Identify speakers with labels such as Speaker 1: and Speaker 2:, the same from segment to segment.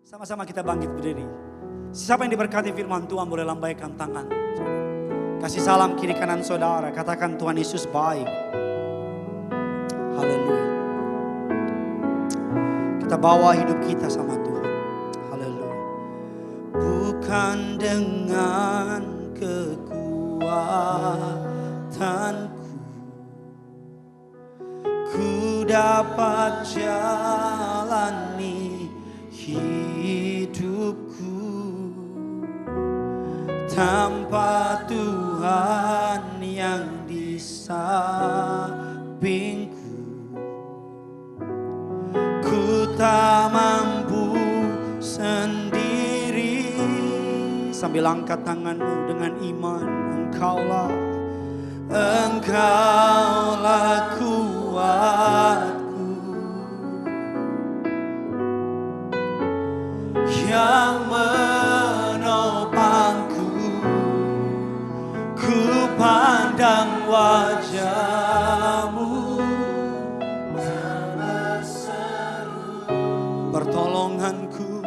Speaker 1: Sama-sama kita bangkit berdiri. Siapa yang diberkati firman Tuhan boleh lambaikan tangan. Kasih salam kiri kanan saudara. Katakan Tuhan Yesus baik. Haleluya. Kita bawa hidup kita sama Tuhan. Haleluya. Bukan dengan kekuatanku ku dapat jalani hidupku tanpa Tuhan yang di sampingku. Ku tak mampu sendiri. Sambil angkat tanganmu dengan iman. Engkaulah kuatku yang menopangku. Ku pandang wajah-Mu dan berseru, pertolonganku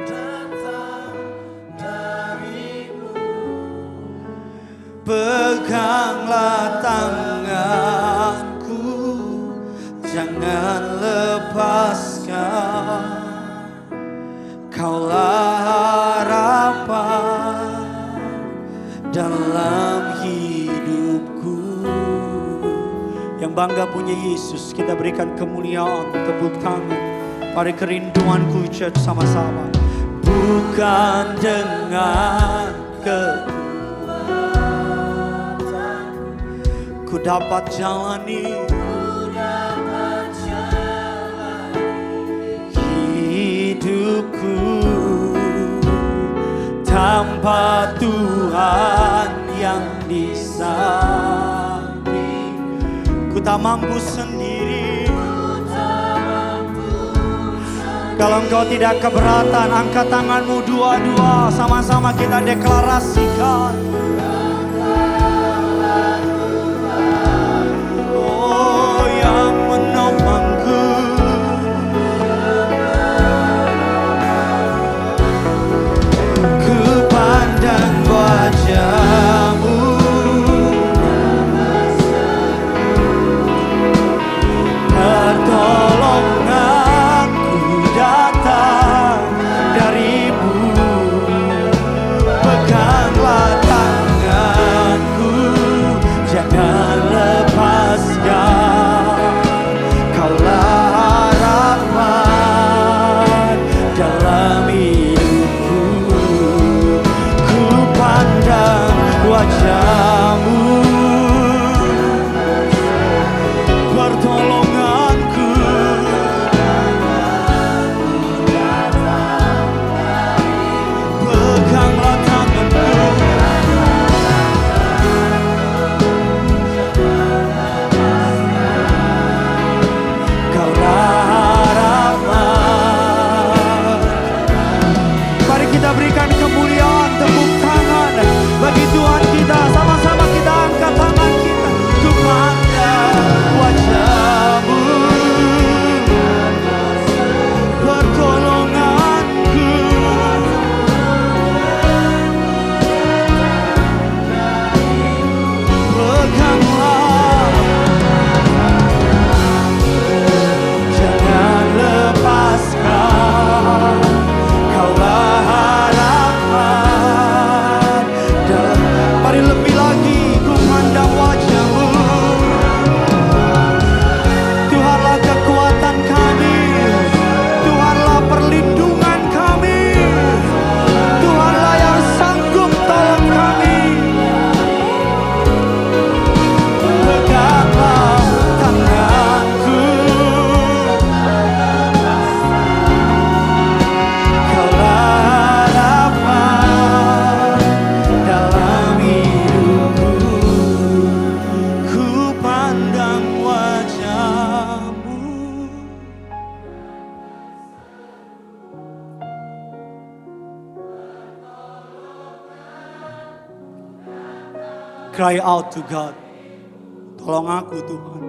Speaker 1: datang dari-Mu. Peganglah tanganku, jangan lepaskan. Kaulah harapan dalam hidupku. Yang bangga punya Yesus, kita berikan kemuliaan, tepuk tangan. Pada kerinduanku church sama-sama. Bukan dengan kekuatan ku dapat jalani hidupku tanpa Tuhan yang di samping. Ku tak mampu sendiri. Kalau engkau tidak keberatan, angkat tanganmu dua-dua. Sama-sama kita deklarasikan. Oh, yang menopangku. Ku pandang wajah-Mu. Pertolonganku datang dari-Mu. Peganglah tanganku, jangan lepaskan. Kaulah harapan dalam hidupku. Ku pandang wajah-Mu. Pertolonganku peganglah tanganku. Kaulah harapan. Mari kita berikan kemuliaan, tepuk tangan bagi Tuhan kita. Sama-sama kita angkat tangan kita. Ku pandang wajah-Mu. Pertolonganku peganglah, jangan lepaskan. Kaulah harapan dalam. Mari lebih lagi, ku pandang wajah-Mu. Tuhanlah kekuatan kami, Tuhanlah perlindungan kami, Tuhanlah yang sanggup tolong kami. Peganglah tanganku, kaulah harapan dalam hidupku. Ku pandang wajah-Mu. Cry out to God. Tolong aku Tuhan.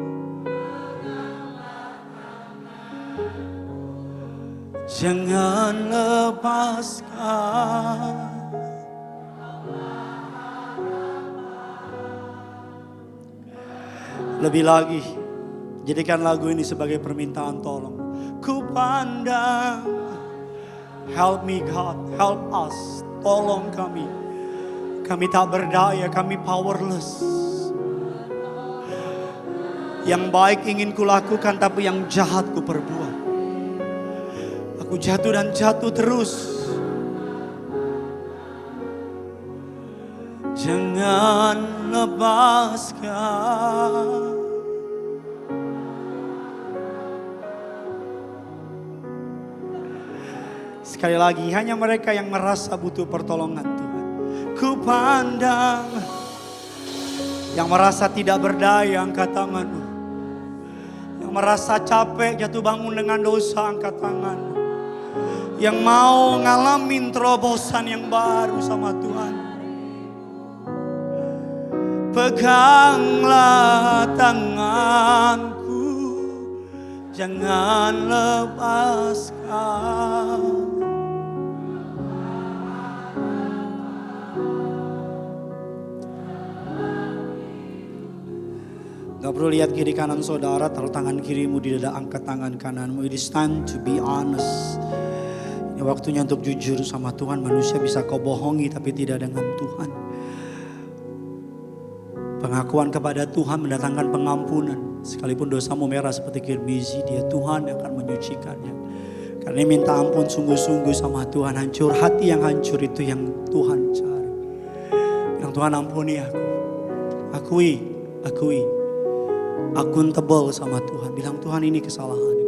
Speaker 1: Jangan lepaskan. Lebih lagi, jadikan lagu ini sebagai permintaan tolong. Ku pandang, help me God, help us, tolong kami. Kami tak berdaya, kami powerless. Yang baik ingin kulakukan, tapi yang jahat ku perbuat. Aku jatuh dan jatuh terus. Jangan lepaskan. Sekali lagi, hanya mereka yang merasa butuh pertolongan Tuhan. Ku pandang yang merasa tidak berdaya, angkat tanganmu. Yang merasa capek jatuh bangun dengan dosa, angkat tanganmu. Yang mau ngalamin terobosan yang baru sama Tuhan, peganglah tanganku, jangan lepaskan. Gak perlu lihat kiri kanan saudara, taruh tangan kirimu di dada, angkat tangan kananmu. It is time to be honest. Ini waktunya untuk jujur sama Tuhan. Manusia bisa kau bohongi tapi tidak dengan Tuhan. Pengakuan kepada Tuhan mendatangkan pengampunan. Sekalipun dosamu merah seperti kirmizi, dia Tuhan yang akan menyucikannya. Karena minta ampun sungguh-sungguh sama Tuhan. Hancur hati yang hancur itu yang Tuhan cari. Bilang, Tuhan ampuni aku. Akui. Akuntabel sama Tuhan. Bilang, Tuhan ini kesalahanku.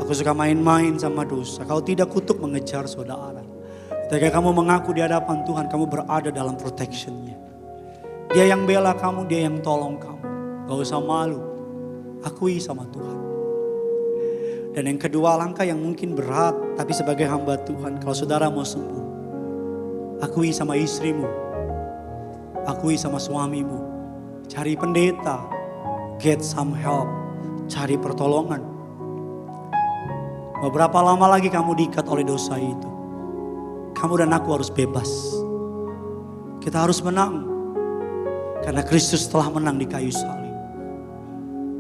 Speaker 1: Aku suka main-main sama dosa. Kau tidak kutuk mengejar saudara. Ketika kamu mengaku di hadapan Tuhan, kamu berada dalam protection-Nya. Dia yang bela kamu, dia yang tolong kamu. Gak usah malu. Akui sama Tuhan. Dan yang kedua, langkah yang mungkin berat, tapi sebagai hamba Tuhan, kalau saudara mau sembuh, akui sama istrimu. Akui sama suamimu. Cari pendeta. Get some help. Cari pertolongan. Beberapa lama lagi kamu diikat oleh dosa itu. Kamu dan aku harus bebas. Kita harus menang. Karena Kristus telah menang di kayu salib.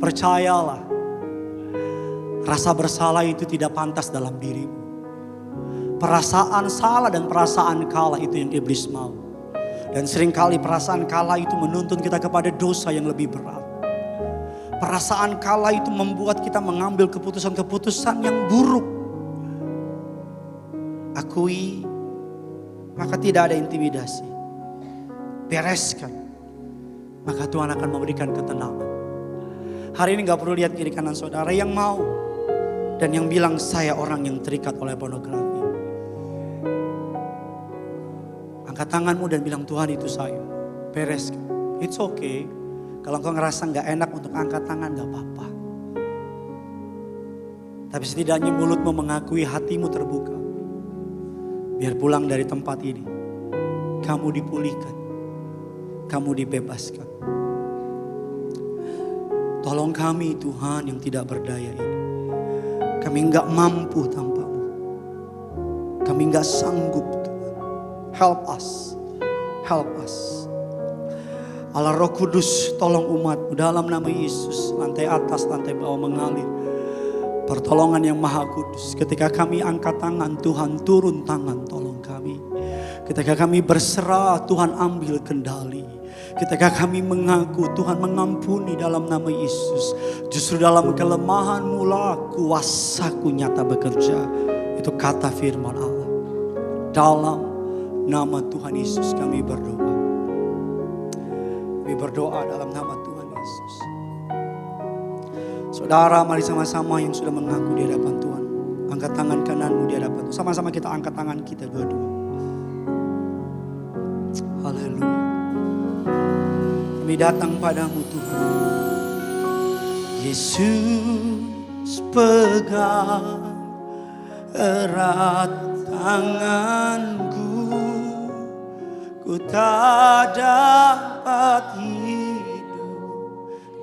Speaker 1: Percayalah. Rasa bersalah itu tidak pantas dalam dirimu. Perasaan salah dan perasaan kalah itu yang iblis mau. Dan seringkali perasaan kalah itu menuntun kita kepada dosa yang lebih berat. Perasaan kalah itu membuat kita mengambil keputusan-keputusan yang buruk. Akui, maka tidak ada intimidasi. Bereskan, maka Tuhan akan memberikan ketenangan. Hari ini gak perlu lihat kiri kanan saudara yang mau. Dan yang bilang saya orang yang terikat oleh pornografi. Angkat tanganmu dan bilang, Tuhan itu saya. Bereskan. It's okay. Kalau engkau ngerasa gak enak untuk angkat tangan, gak apa-apa. Tapi setidaknya mulutmu mengakui, hatimu terbuka. Biar pulang dari tempat ini, kamu dipulihkan. Kamu dibebaskan. Tolong kami Tuhan yang tidak berdaya ini. Kami gak mampu tanpamu. Kami gak sanggup Tuhan. Help us. Help us. Allah Roh Kudus, tolong umatmu dalam nama Yesus. Lantai atas, lantai bawah mengalir pertolongan yang maha kudus. Ketika kami angkat tangan, Tuhan turun tangan tolong kami. Ketika kami berserah, Tuhan ambil kendali. Ketika kami mengaku, Tuhan mengampuni dalam nama Yesus. Justru dalam kelemahan-Mu lah kuasa-Ku nyata bekerja. Itu kata firman Allah. Dalam nama Tuhan Yesus kami berdoa. Kami berdoa dalam nama Tuhan Yesus. Saudara, mari sama-sama yang sudah mengaku di hadapan Tuhan. Angkat tangan kananmu di hadapan Tuhan. Sama-sama kita angkat tangan kita dua-dua. Haleluya. Kami datang padamu Tuhan. Yesus pegang erat tanganku. Ku tak dapat hidup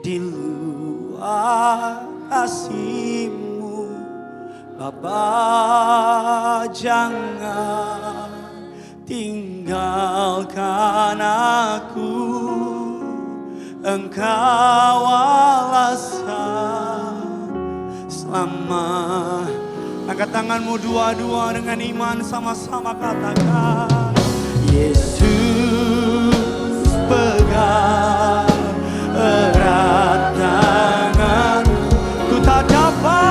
Speaker 1: di luar kasih-Mu. Bapa, jangan tinggalkan aku, Engkau alasan selama. Angkat tanganmu dua-dua dengan iman, sama-sama katakan, Yesus pegang erat tanganku, ku tak dapat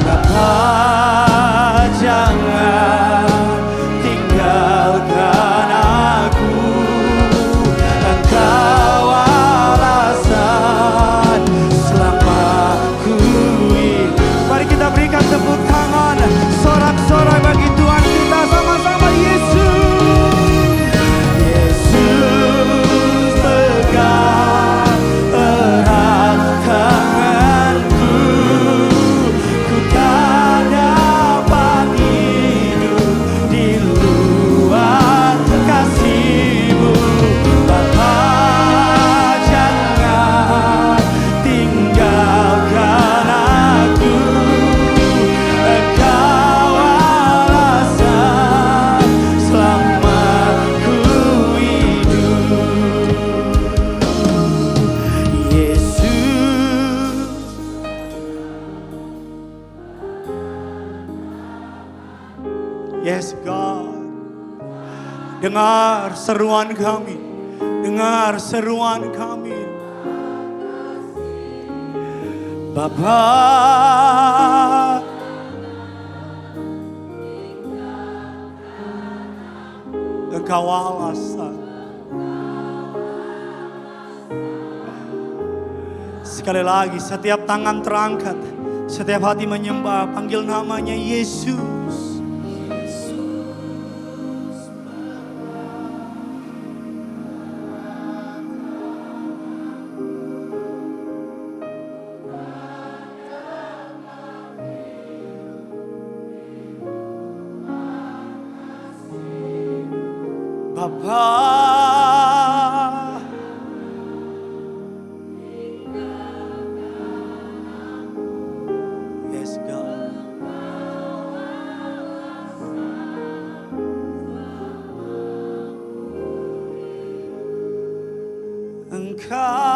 Speaker 1: Bapa, jangan tinggalkan aku, Engkau alasan selama ku hidup. Mari kita berikan tepuk tangan, sorak-sorai bagi Tuhan kita sama-sama. Yesus, Yesus pegang erat tanganku, ku tak dapat hidup di luar kasih-Mu. Bapa, jangan tinggalkan aku, Engkau alasan selama ku hidup. Yesus, yes God, dengar seruan kami, dengar seruan kami. Bapa, Engkau alasan. Sekali lagi, setiap tangan terangkat, setiap hati menyembah, panggil namanya Yesus. Bapa, yes God, Engkau